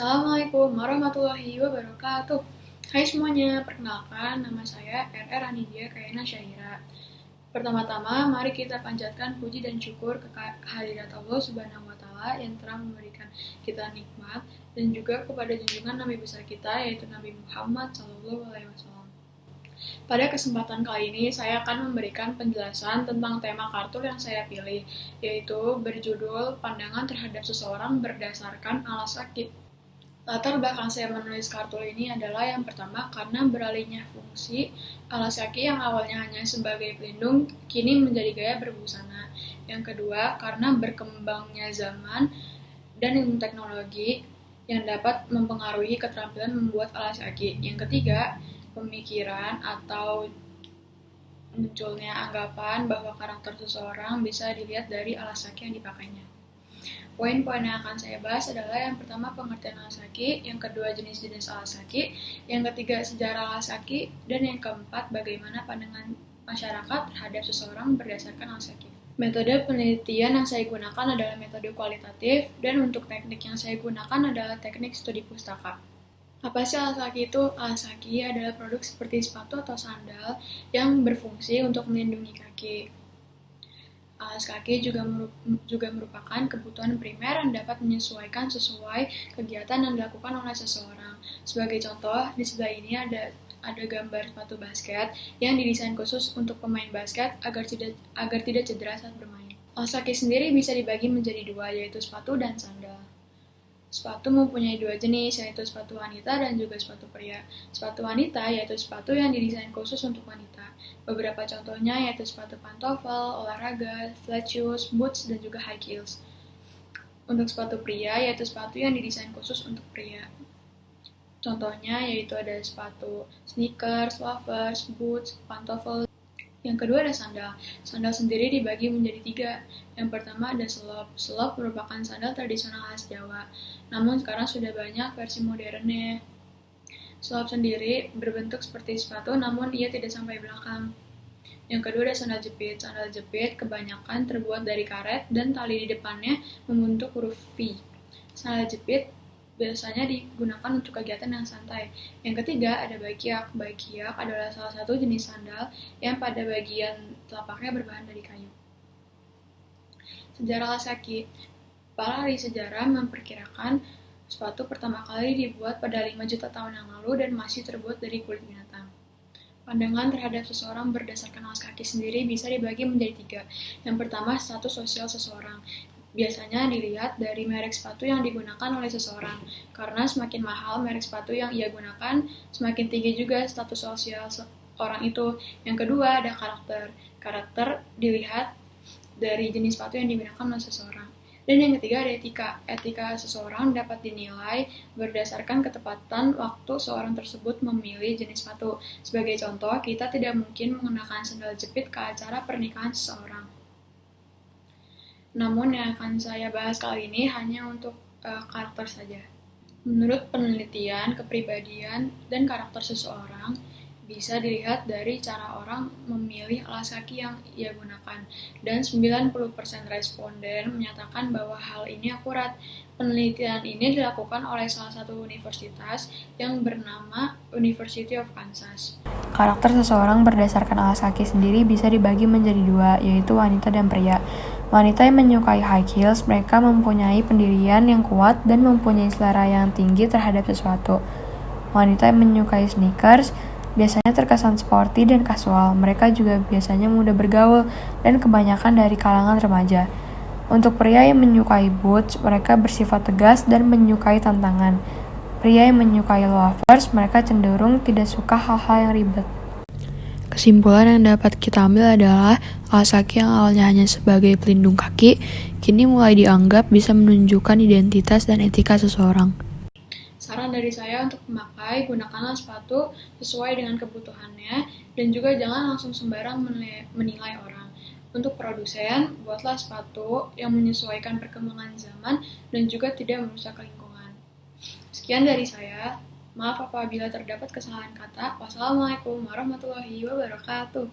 Assalamualaikum warahmatullahi wabarakatuh. Hai semuanya, perkenalkan nama saya RR Anidia Kayana Syahira. Pertama-tama, mari kita panjatkan puji dan syukur kehadirat Allah Subhanahu wa Ta'ala yang telah memberikan kita nikmat dan juga kepada junjungan Nabi besar kita yaitu Nabi Muhammad SAW. Pada kesempatan kali ini, saya akan memberikan penjelasan tentang tema kartun yang saya pilih, yaitu berjudul Pandangan Terhadap Seseorang Berdasarkan Alas Sakit. Latar belakang saya menulis kartun ini adalah yang pertama karena beralihnya fungsi alas kaki yang awalnya hanya sebagai pelindung kini menjadi gaya berbusana. Yang kedua karena berkembangnya zaman dan ilmu teknologi yang dapat mempengaruhi keterampilan membuat alas kaki. Yang ketiga, pemikiran atau munculnya anggapan bahwa karakter seseorang bisa dilihat dari alas kaki yang dipakainya. Poin-poin yang akan saya bahas adalah yang pertama pengertian alas kaki, yang kedua jenis-jenis alas kaki, yang ketiga sejarah alas kaki, dan yang keempat bagaimana pandangan masyarakat terhadap seseorang berdasarkan alas kaki. Metode penelitian yang saya gunakan adalah metode kualitatif, dan untuk teknik yang saya gunakan adalah teknik studi pustaka. Apa sih alas kaki itu? Alas kaki adalah produk seperti sepatu atau sandal yang berfungsi untuk melindungi kaki. Alas kaki juga merupakan kebutuhan primer yang dapat menyesuaikan sesuai kegiatan yang dilakukan oleh seseorang. Sebagai contoh, di sebelah ini ada gambar sepatu basket yang didesain khusus untuk pemain basket agar tidak cedera saat bermain. Alas kaki sendiri bisa dibagi menjadi dua, yaitu sepatu dan sandal. Sepatu mempunyai dua jenis, yaitu sepatu wanita dan juga sepatu pria. Sepatu wanita yaitu sepatu yang didesain khusus untuk wanita. Beberapa contohnya yaitu sepatu pantofel, olahraga, flat shoes, boots, dan juga high heels. Untuk sepatu pria yaitu sepatu yang didesain khusus untuk pria. Contohnya yaitu ada sepatu sneakers, loafers, boots, pantofel. Yang kedua ada sandal. Sandal sendiri dibagi menjadi tiga. Yang pertama ada selop. Selop merupakan sandal tradisional khas Jawa. Namun sekarang sudah banyak versi modernnya. Selop sendiri berbentuk seperti sepatu namun ia tidak sampai belakang. Yang kedua ada sandal jepit. Sandal jepit kebanyakan terbuat dari karet dan tali di depannya membentuk huruf V. Sandal jepit biasanya digunakan untuk kegiatan yang santai. Yang ketiga ada baikiak. Baikiak adalah salah satu jenis sandal yang pada bagian telapaknya berbahan dari kayu. Sejarah alas kaki. Para ahli sejarah memperkirakan sepatu pertama kali dibuat pada 5 juta tahun yang lalu dan masih terbuat dari kulit binatang. Pandangan terhadap seseorang berdasarkan alas kaki sendiri bisa dibagi menjadi tiga. Yang pertama, status sosial seseorang. Biasanya dilihat dari merek sepatu yang digunakan oleh seseorang, karena semakin mahal merek sepatu yang ia gunakan, semakin tinggi juga status sosial orang itu. Yang kedua ada karakter. Karakter dilihat dari jenis sepatu yang digunakan oleh seseorang. Dan yang ketiga ada etika. Etika seseorang dapat dinilai berdasarkan ketepatan waktu seorang tersebut memilih jenis sepatu. Sebagai contoh, kita tidak mungkin mengenakan sandal jepit ke acara pernikahan seseorang. Namun yang akan saya bahas kali ini hanya untuk karakter saja. Menurut penelitian, kepribadian dan karakter seseorang bisa dilihat dari cara orang memilih alas kaki yang ia gunakan, dan 90% responden menyatakan bahwa hal ini akurat. Penelitian ini dilakukan oleh salah satu universitas yang bernama University of Kansas. Karakter seseorang berdasarkan alas kaki sendiri bisa dibagi menjadi dua, yaitu wanita dan pria. Wanita yang menyukai high heels, mereka mempunyai pendirian yang kuat dan mempunyai selera yang tinggi terhadap sesuatu. Wanita yang menyukai sneakers biasanya terkesan sporty dan kasual. Mereka juga biasanya mudah bergaul dan kebanyakan dari kalangan remaja. Untuk pria yang menyukai boots, mereka bersifat tegas dan menyukai tantangan. Pria yang menyukai loafers, mereka cenderung tidak suka hal-hal yang ribet. Kesimpulan yang dapat kita ambil adalah alas kaki yang awalnya hanya sebagai pelindung kaki, kini mulai dianggap bisa menunjukkan identitas dan etika seseorang. Saran dari saya untuk memakai, gunakanlah sepatu sesuai dengan kebutuhannya dan juga jangan langsung sembarang menilai orang. Untuk produsen, buatlah sepatu yang menyesuaikan perkembangan zaman dan juga tidak merusak lingkungan. Sekian dari saya. Maaf apabila terdapat kesalahan kata. Wassalamualaikum warahmatullahi wabarakatuh.